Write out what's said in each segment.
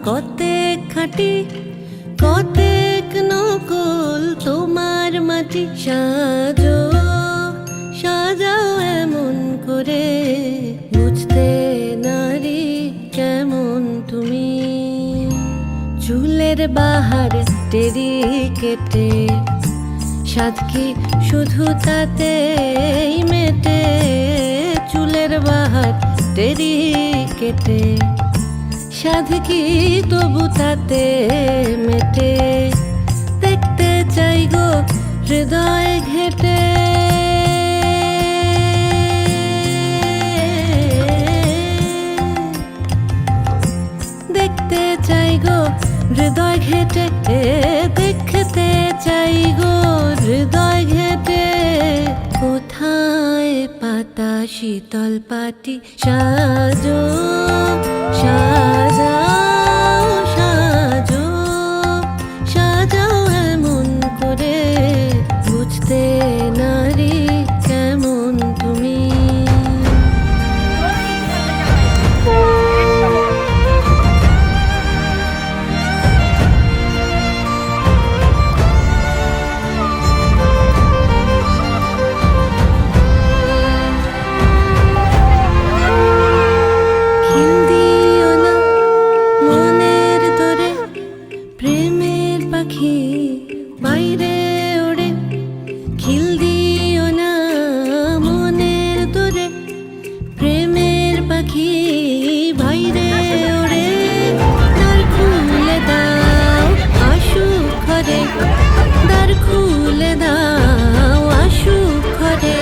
কতেক খাঁটি কতেক নকল তোমার মাটি সাজো সাজাও এমন করে বুঝতে নারী কেমন তুমি। চুলের বাহার টেরি কেটে সাধ কি শুধু তাতেই মেটে। চুলের বাহার টেরি কেটে সাধ কি তবু তাতে মেটে। দেখতে চাই গো হৃদয় ঘেটে দেখতে চাই গো হৃদয় ঘেটে দেখতে চাই গো হৃদয় ঘেটে। কোথায় পাতা শীতল পাটি সাজো সাজাও সাজো সাজাও এমন করে বুঝতে নারী কেমন তুমি। বাইরে ওড়ে খিল দিও না মনের দোরে প্রেমের পাখি বাইরে ওড়ে। দ্বার খুলে দাও আসুক ঘরে দ্বার খুলে দাও আসুক ঘরে।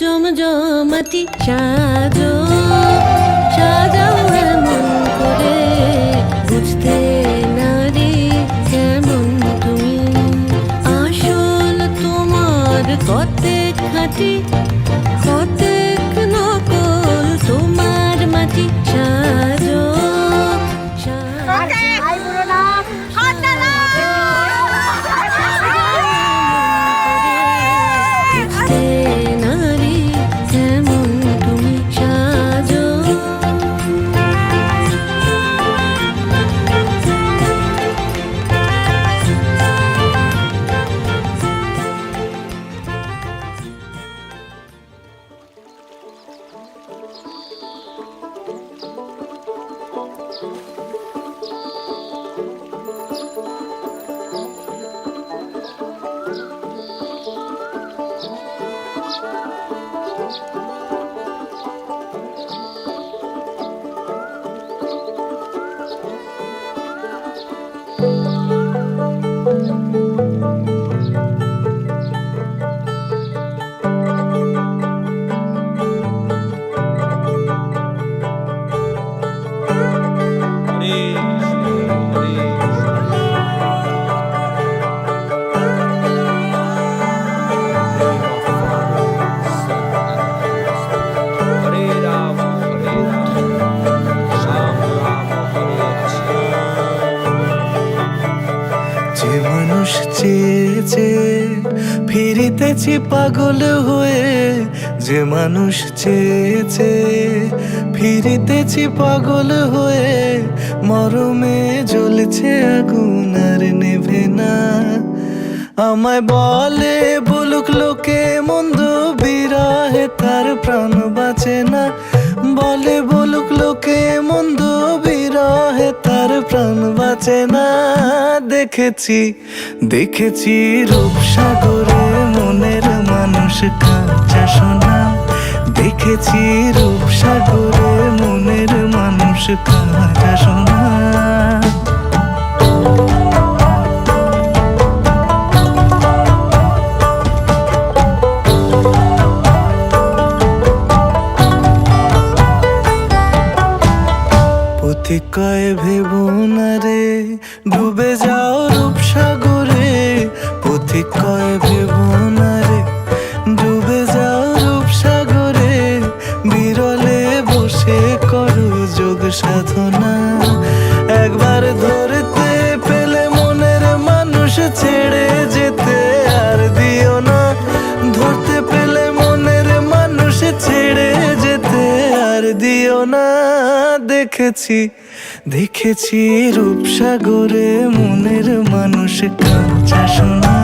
জমজমাটি সাজো সাজাও এমন করে বুঝতে নারী কেমন তুমি। আসল তোমার কতেক খাঁটি কতেক নকল তোমার মাটি সাজো চেয়েছে ফিরিতেছি পাগল হয়ে। যে মানুষ চেয়েছে ফিরিতেছি পাগল হয়ে। মরমে জ্বলছে আগুন আর নেভে না। আমায় বলে বলুক লোকে মন্দ বিরহে তার প্রাণ বাঁচে না। বলে বলুক লোকে মন্দ বিরহে তার প্রাণ বাঁচে না। দেখেছি দেখেছি রূপসাগরে মনের মানুষ কাঁচা সোনা। দেখেছি রূপসাগরে মনের মানুষ কাঁচা সোনা। কয় ভেবো না রে ডুবে যাও রূপসাগরে। পথিক কয় ভেবো না রে ডুবে যাও রূপসাগরে। বিরলে বসে করো যোগ সাধনা। একবার ধরতে পেলে মনের মানুষ ছেড়ে যে দেখেছি দেখেছি রূপসাগরে মনের মানুষ কাঁচা সোনা।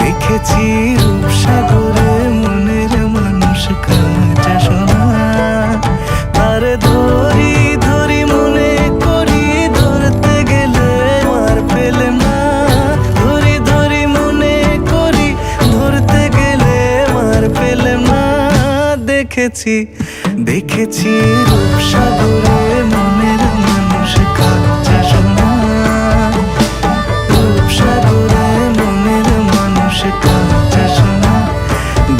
দেখেছি রূপসাগরে মনের মানুষ কাঁচা সোনা। তারে ধরি ধরি মনে করি ধরতে গেলে আর পেলে না। ধরি ধরি মনে করি ধরতে গেলে আর পেলে না। দেখেছি দেখেছি রূপসাগরে মনের মানুষ কাঁচা সোনা। রূপসাগরে মনের মানুষ কাঁচা সোনা।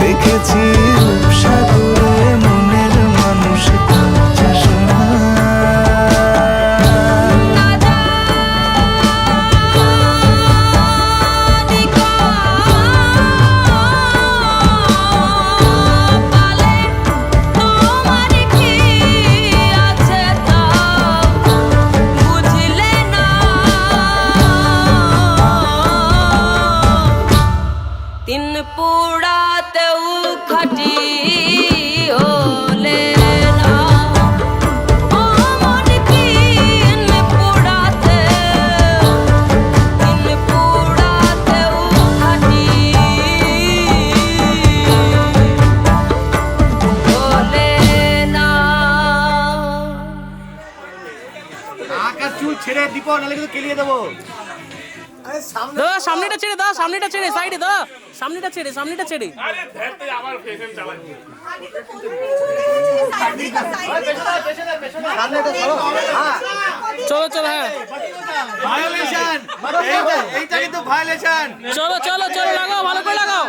দেখেছি রূপসাগরে মনের মানুষ কাঁচা সোনা। তিন পুড়াতেও খাটি হলে না। ও মন তিন পুড়াতেও খাটি হলে না। আকাশ চুল ছেড়ে দিব নাহলে কিন্তু কেলিয়ে দেবো। দাদা সামনেটা ছেড়ে দাও, সামনেটা ছেড়ে সাইডে দাও, সামনেটা ছেড়ে সামনেটা ছেড়ে। চলো চলো, হ্যাঁ ভায়োলেশন, এইটা কিন্তু ভায়োলেশন। চলো চলো চলো, লাগাও ভালো করে লাগাও,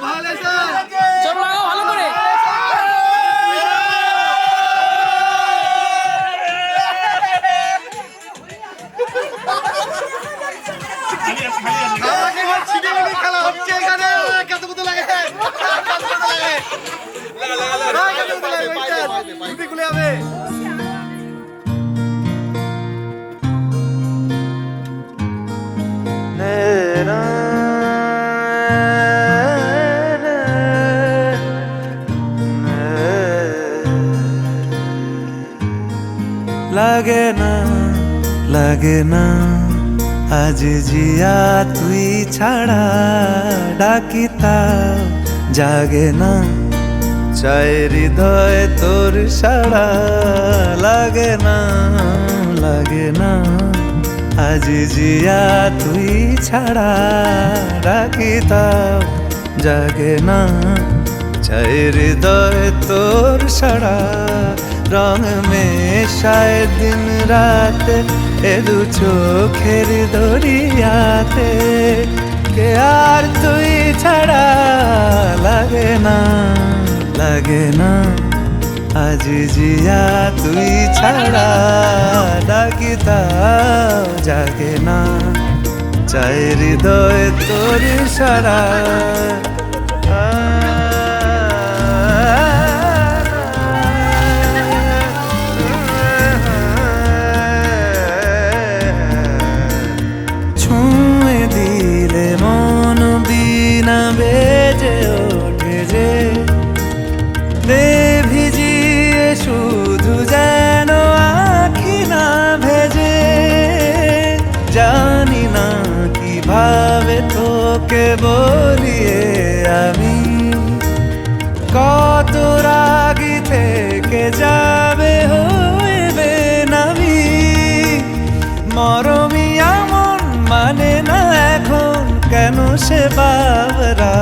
ভায়োলেশন। চলো লাগাও ভালো করে। আমাকে এবার ছিনিমিনি খেলা হচ্ছে এখানে। কতগুলো লাগে? কতগুলো লাগে? কতগুলো লাগে? ছুটি খুলে যাবে। লাগে না লাগে না আজ জিয়া তুই ছাড়া। ডাকিতা জাগে না চাই হৃদয় তোর সাড়া। লাগে না লাগে না আজ জিয়া তুই ছাড়া। ডাকিতা জাগে না চাই হৃদয় তোর সাড়া। রং মেশায় দিন রাত এ দু চোখের দরিয়াতে। কে আর তুই ছাড়া। লাগে না লাগে না আজ জিয়া তুই ছাড়া। ডাকিতা জাগে না চাই হৃদয় তোর সারা। ছুঁয়ে দিলে মন বিনা বেজে ওঠে যে। দে ভিজিয়ে শুধু যেন আখি না ভেজে। জানি না কিভাবে তোকে বলিয়ে আমি। কত রাগি থেকে যাবে হইবে নামি। মরমি এমন মানে না এখন কেন সে বাবরা।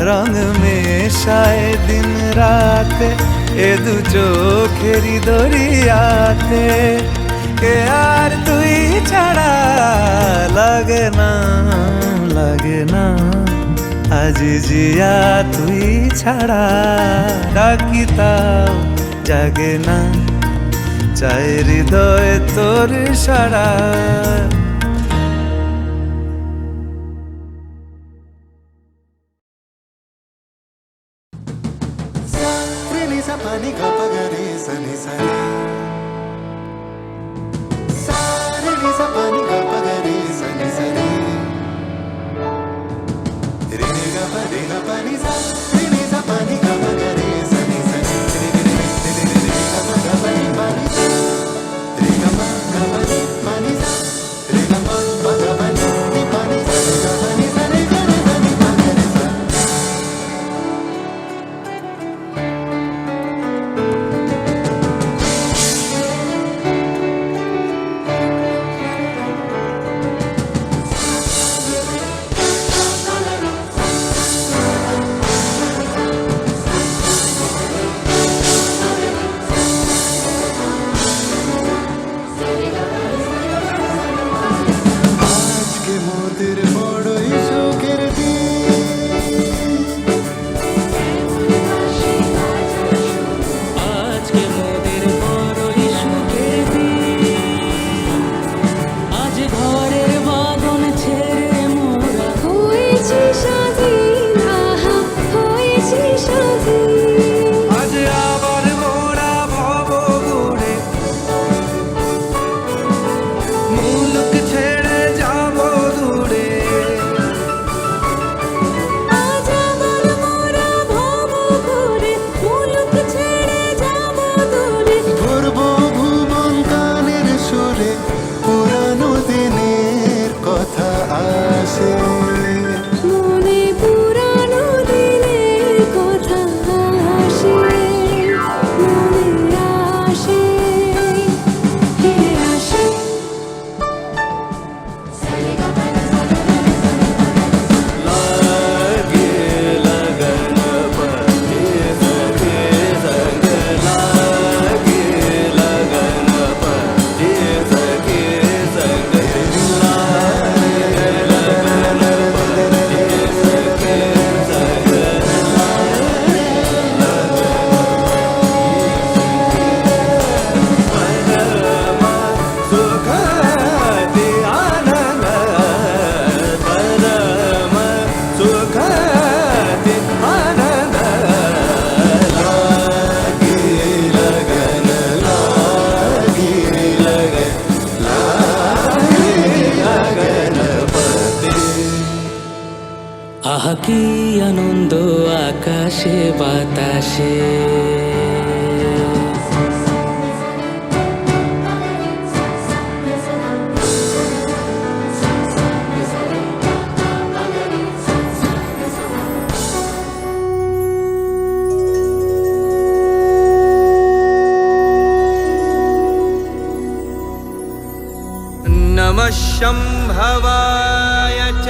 রং মেশায় দিন রাতে এ দু চোখেরি দরিয়াতে। কে আর তুই ছাড়া। লাগে না লাগে না আজ জিয়া তুই ছাড়া। ডাকিতাও জাগে না চাই হৃদয় তোর সারা। Pani ga pa ga re sa ni sa re sa re ni sa pani ga pa ga re sa ni sa re re ni ga pa ni sa re ni sa pani ga pa ga re sa ni sa re re re re re re ga pa ga মোদের বড়ই সুখের দিন। আজকে মোদের বড়ই সুখের দিন। আজ ঘরের বাঁধন ছেড়ে মোরা হয়েছি স্বাধীন, আহা হয়েছি স্বাধীন। আজ আবার মোরা ভব ঘুরে মুলুক ছেড়ে যাব দূরে। আজ আবার মোরা ভব ঘুরে মুলুক ছেড়ে যাব দূরে। ঘুরবো ভুবন গানের সুরে, পুরানো দিনের কথা আসে। মনে পুরানো দিনের কথা আসে, মনে আসে, ফিরে আসে। लागे लगन पति सखे संग, लागे लगन पति सखे संग, लागे लगन पति सखे संग, परम सुख आनंद, परम सुख आनंद। लागे लगन, लागे लगन, लागे लगन पति। আহা কি আনন্দ আকাশে বাতাসে। नमः शम्भवाय च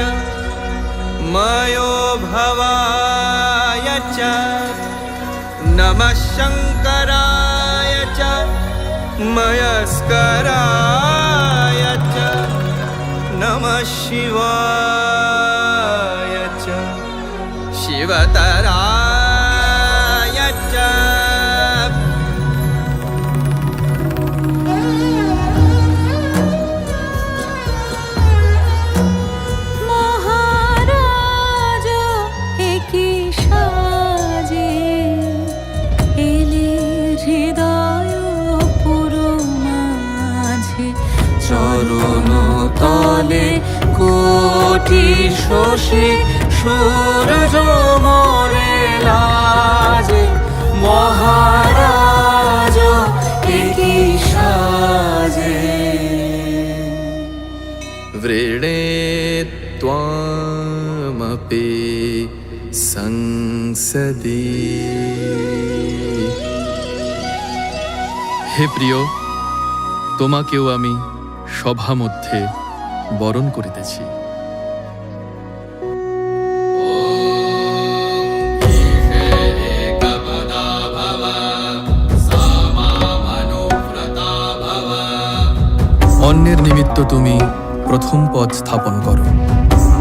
मयो भवाय च, नमः शङ्कराय च मयस्कराय च, नमः शिवाय च शिवतराय च। মহারাজ একই সাজে এলে হৃদয় পুরো মাঝে। চরণ তলে কোটি শশী সূর্য মরে লাজে। মহারাজ একই সাজে। वृणे त्वामपि संसदि। হে প্রিয়, তোমাকেও আমি সভা মধ্যে বরণ করিতেছি। অন্যের নিমিত্ত তুমি প্রথম পদ স্থাপন করো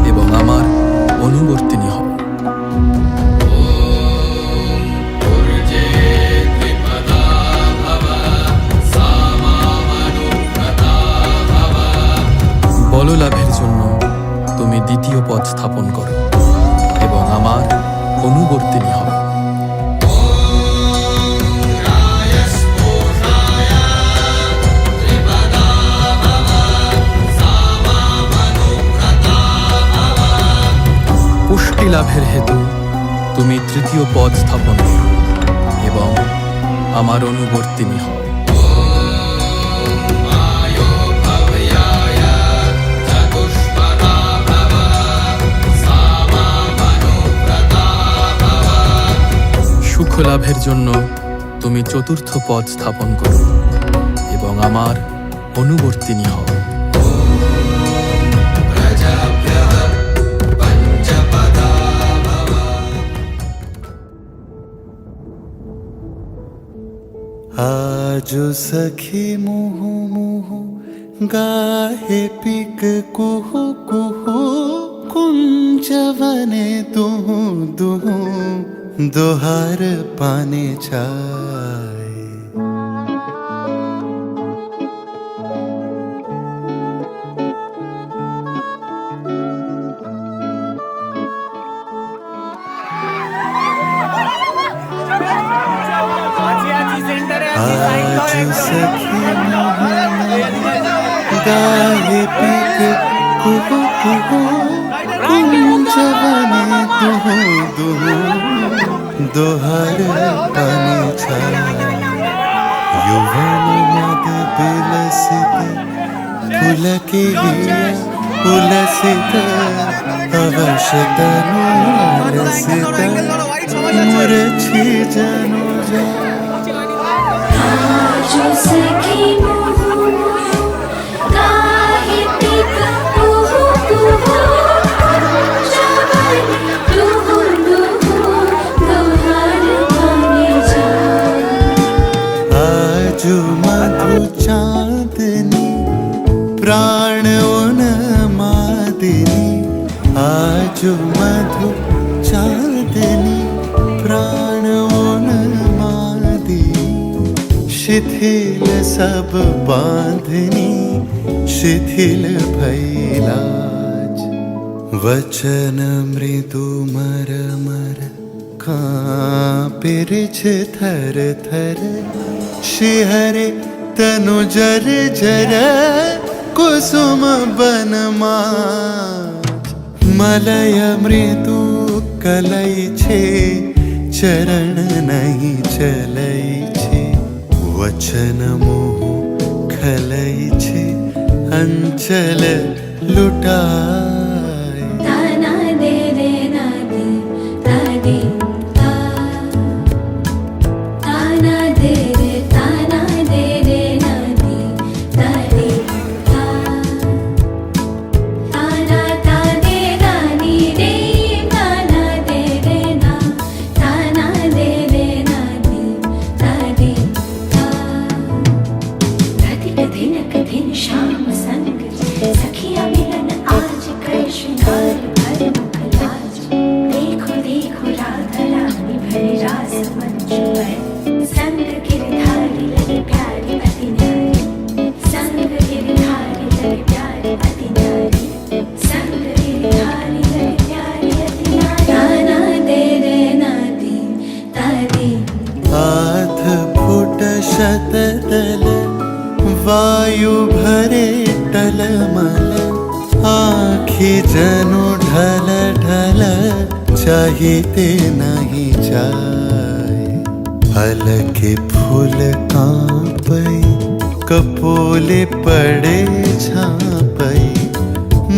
এবং আমার অনুবর্তিনী হও। বললাভের জন্য তুমি দ্বিতীয় পদ স্থাপন করো এবং আমার অনুবর্তিনী হও। পুষ্টি লাভের হেতু তুমি তৃতীয় পদ স্থাপন করো এবং আমার অনুবর্তিনী হও। সুখ লাভের জন্য তুমি চতুর্থ পদ স্থাপন করো এবং আমার অনুবর্তিনী হও। आजो सखी मुहु मुहु गाहे पिक कुहु कुहु जवाने दुहू दुहू दोहार पाने चाय आज सखी गाए पीक कुहू कुहू जवाने दुहू दुहू दोहर पाने छाय युवन मद बिलसित पुलके उलसित अवशतनु रसित मुरछी जनु जा जो सखी मोहू गाहे पिक कुहू कुहू जवानी दुहू दुहू दोहार पाने जाए आज मधु चांदनी प्राण उन्मादिनी आज मधु चांदनी प्राण उन्मादिनी शिथिल सब बांधनी शिथिल भैलाज वचन मृदु मरमर कांपिरिछ थर थर शिहरे तनु जर जर कुसुम बनमाज मलय मृदु कलई छे चरण नहीं चलई छे वचन मोह खलई छे अंचल लुटाय ताना दे रे ना दे तादी ता ताना दे रे ना दे तादी ता ताना ता दे रानी रे ताना दे रे ना ताना दे रे ना दे तादी ता दिन कठिन शाम संग सखिया मिलन आज कर श्रृंगार भर मुखलाज देखो देखो राधा रानी भरे रास मंच पर संग गिरधारी लगे प्यारी अति नारी संग गिरधारी लगे प्यारी अति नारी संग गिरधारी लगे प्यारी अति नारी ताना दे रे ना दे तादी आध फुट शतदल वायु भरे टलमल आँखि जनु ढल ढल चाहिते नहीं जाए फल के फूल कांपई कपोले पड़े झांपई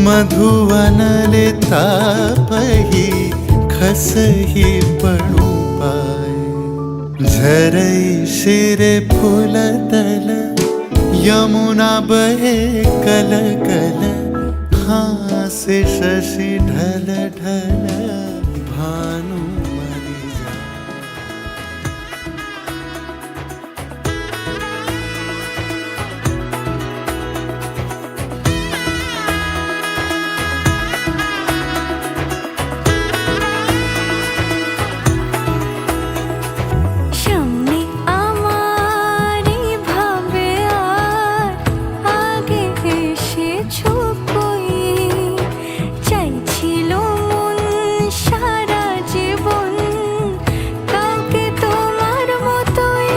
मधुवन ले तापही खसही पड़ू पाए झरई शिरे फूल तल यमुना बहे कल कल हासे शशि ढल ढल भानु मरि जाए সামনে আমারি ভাবে আর আগে এসেছো কই চাইছিল মন সারা জীবন কাউকে তোমার মতোই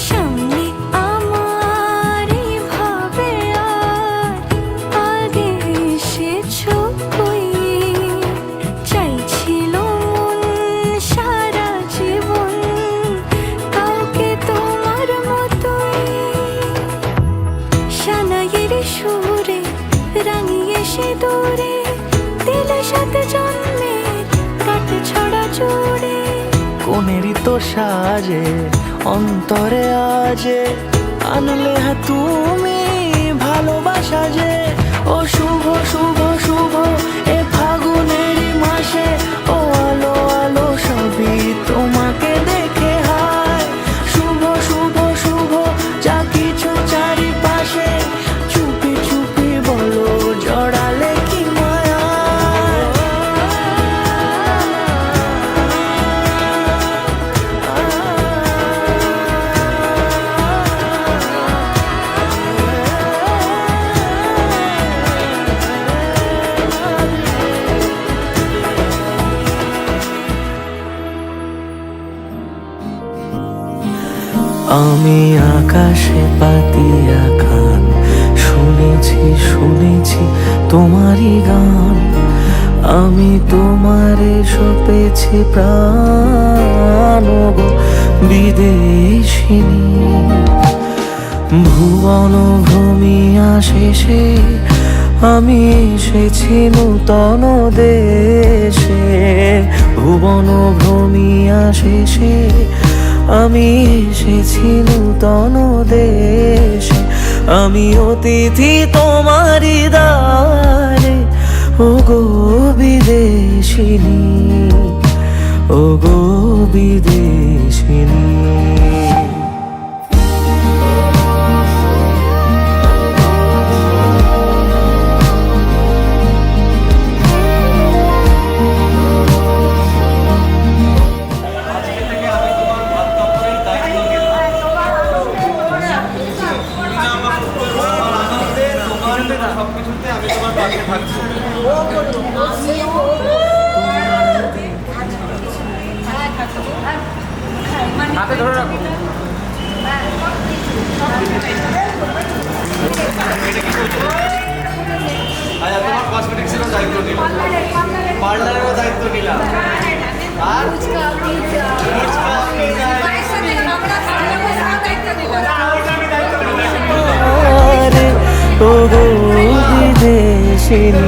সামনে আমারি ভাবে আর আগে এসেছো কই চাইছিল মন সারা জীবন কাউকে তোমার মতোই সানাইয়ের সুরে রাঙিয়ে সে দূরে দিল সাথে জন্মের কাট ছড়া জুড়ে কোনেরই তো সাজে অন্তরে আজে আনলে তুমি ভালোবাসা যে ও শুভ শুভ শুভ এ ফাগুনেরই মাসে ও আলো আলো সবই তোমাকে দেখে হায় শুভ শুভ শুভ যা কিছু চারিপাশে চুপি চুপি বলো জড়ালে কি মায়া আমি আকাশে পাতিয়া কান শুনেছি শুনেছি তোমারই গান, আমি তোমারে সপেছি প্রাণ গো বিদেশিনী। ভুবন ভূমিয়া শেষে আমি এসেছি নূতন দেশে, ভুবন ভূমিয়া শেষে আমি এসেছি নূতন দেশে। আমি অতিথি তোমারি দ্বারে ও গো বিদেশিনী, ও গো বিদেশিনী। সবকিছুতে আমি তোমার পাশে থাকবো। হাতে ধরে রাখো। আচ্ছা, তোমার কসমেটিক্সেরও দায়িত্ব নিলাম, পার্লারেরও দায়িত্ব নিলাম, আর ফুচকা, পিৎজা, ও গো বিদেশিনী,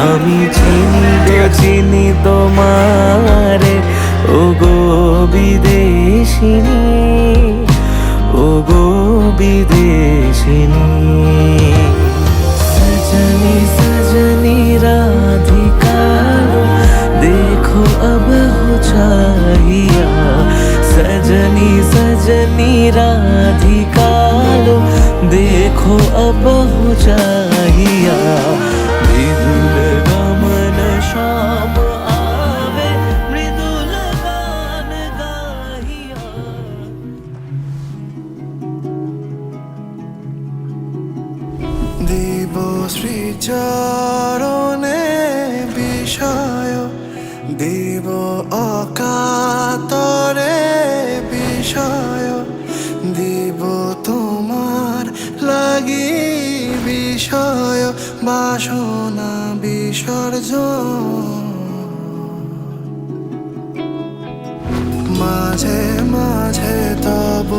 আমি চিনি গো চিনি তোমারে, ও গো বিদেশিনী, ও গো বিদেশিনী। सजनी सजनी राधिका देखो अब हो चाहिया, सजनी सजनी राधिका देखो अब हो चाहिया। मृदुल गमन शाम आवे मृदुल गान गाहिया। দেব শ্রীচরণে বিষয়, দেব অকাতরে বিষয়, দেব তোমার লাগি বিষয় বাসনা বিসর্জন। মাঝে মাঝে তব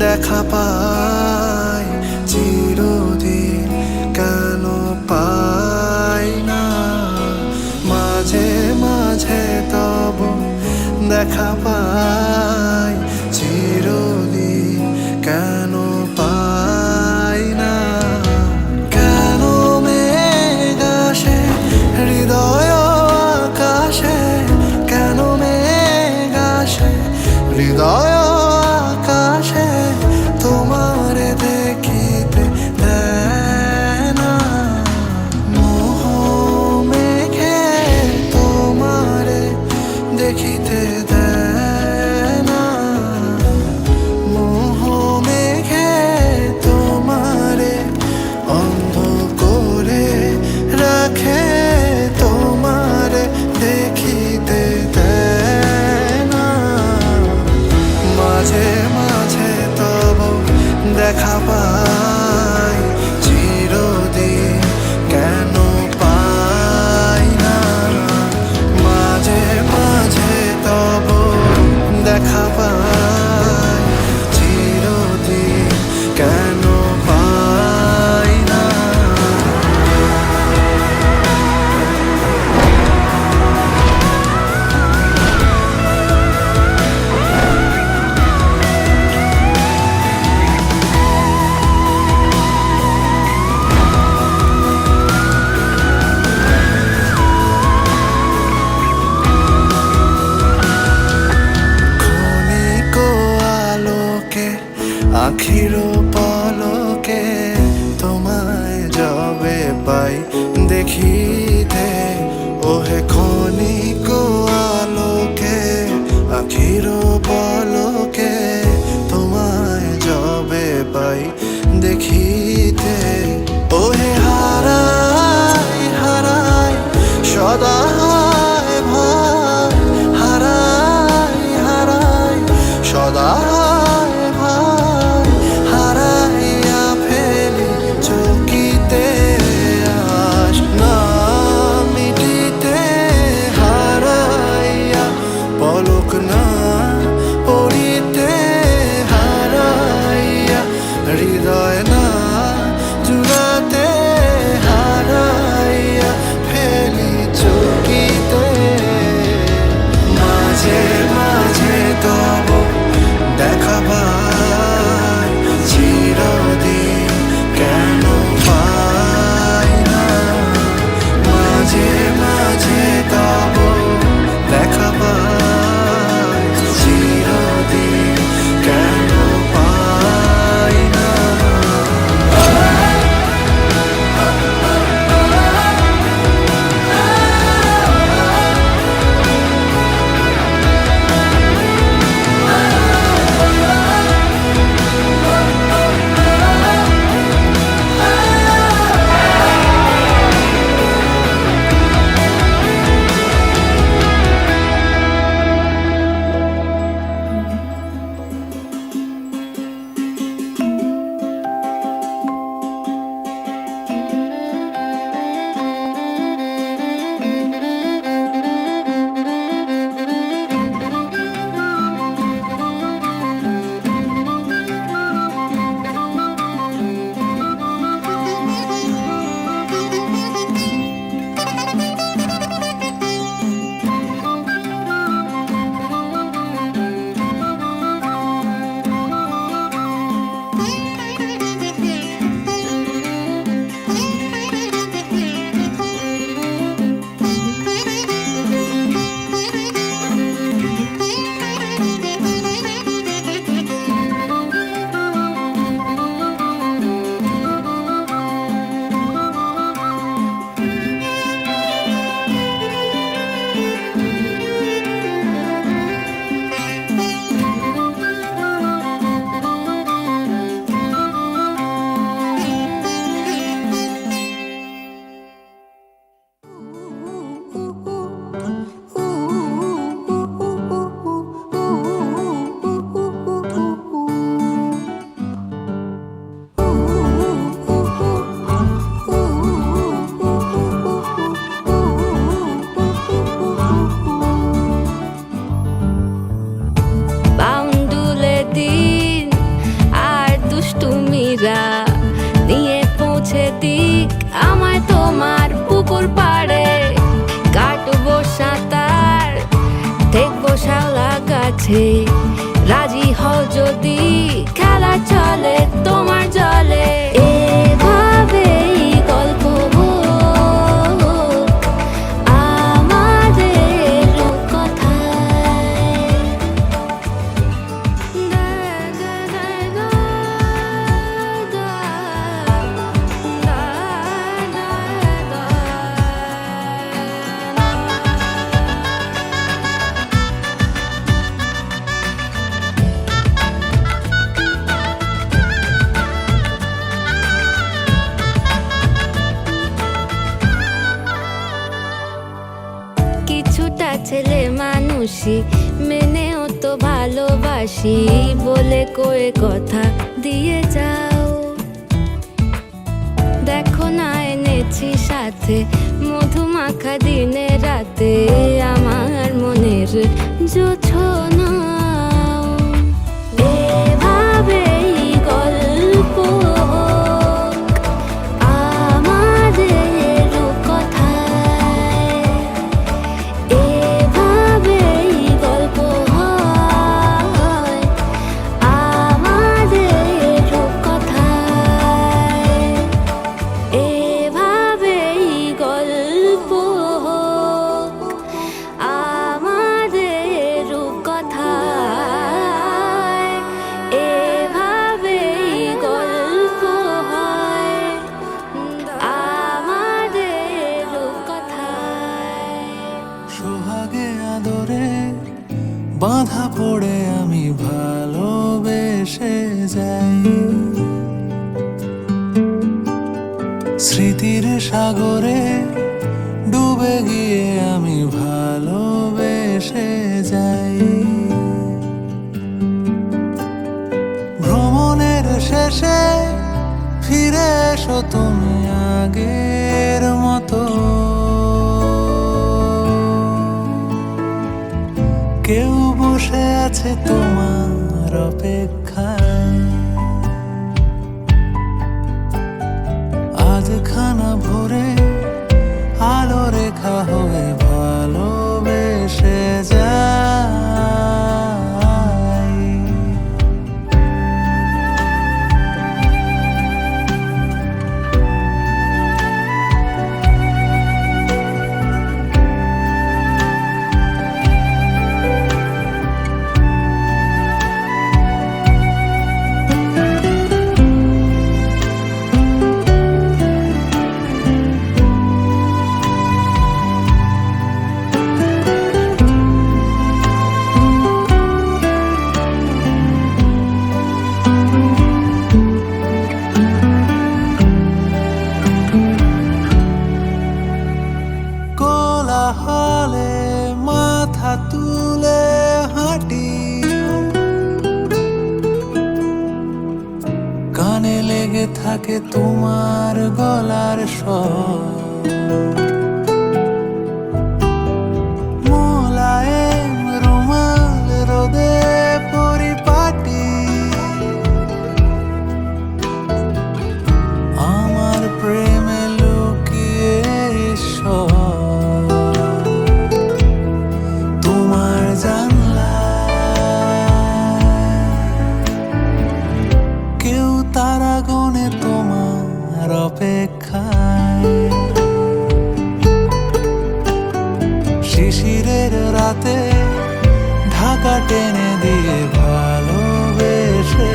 দেখা পাই, চিরদিন কেন পাই না। মাঝে মাঝে তব দেখা পাই, চিরদিন কেন পাই না। কেন মেঘ আসে হৃদয় আকাশে, কেন মেঘ আসে হৃদয় আকাশে, তোমারে দেখিতে দেয় না। মোহ মেঘে তোমারে দেখিতে দেয় কাছে রাজি হও যদি খেলা চলে তোমার জলে এভাবেই গল্প হোক আমাদের কথায় কিছুটা ছেলে মানুষই মেনেও তো ভালোবাসি বলে কয়ে কথা দিয়ে যাও দেখো না এনেছি সাথে মধুমাখা দিনে রাতে আমার মনের জোছনা এভাবেই গল্প হোক আমাদের কথায় এভাবেই গল্প হয় আমাদের কথায় এভাবেই গল্প হোক আমাদের কথায় এভাবেই গল্প হয় আমাদের কথায় সোহাগে আদরে বাঁধা পড়ে আমি ভালোবেসে যাই স্মৃতির সাগরে ডুবে গিয়ে আমি ভালোবেসে যাই ভ্রমণের শেষে ফিরে এসো তুমি আগের মতো কেউ বসে আছে তোমার অপেক্ষায় আধখানা ভরে আলো রেখা হয়ে ভালোবেসে যাই কোলাহলে মাথা তুলে হাঁটি কানে লেগে থাকে তোমার গলার স্বর মোলায়েম রুমাল রোদে পরিপাটি আমার প্রেমে লুকিয়ে ঈশ্বর তোমার জানলায় কেউ তারা গনে তোমার অপেক্ষায় শিশিরের রাতে ঢাকা টেনে দিয়ে ভালোবেসে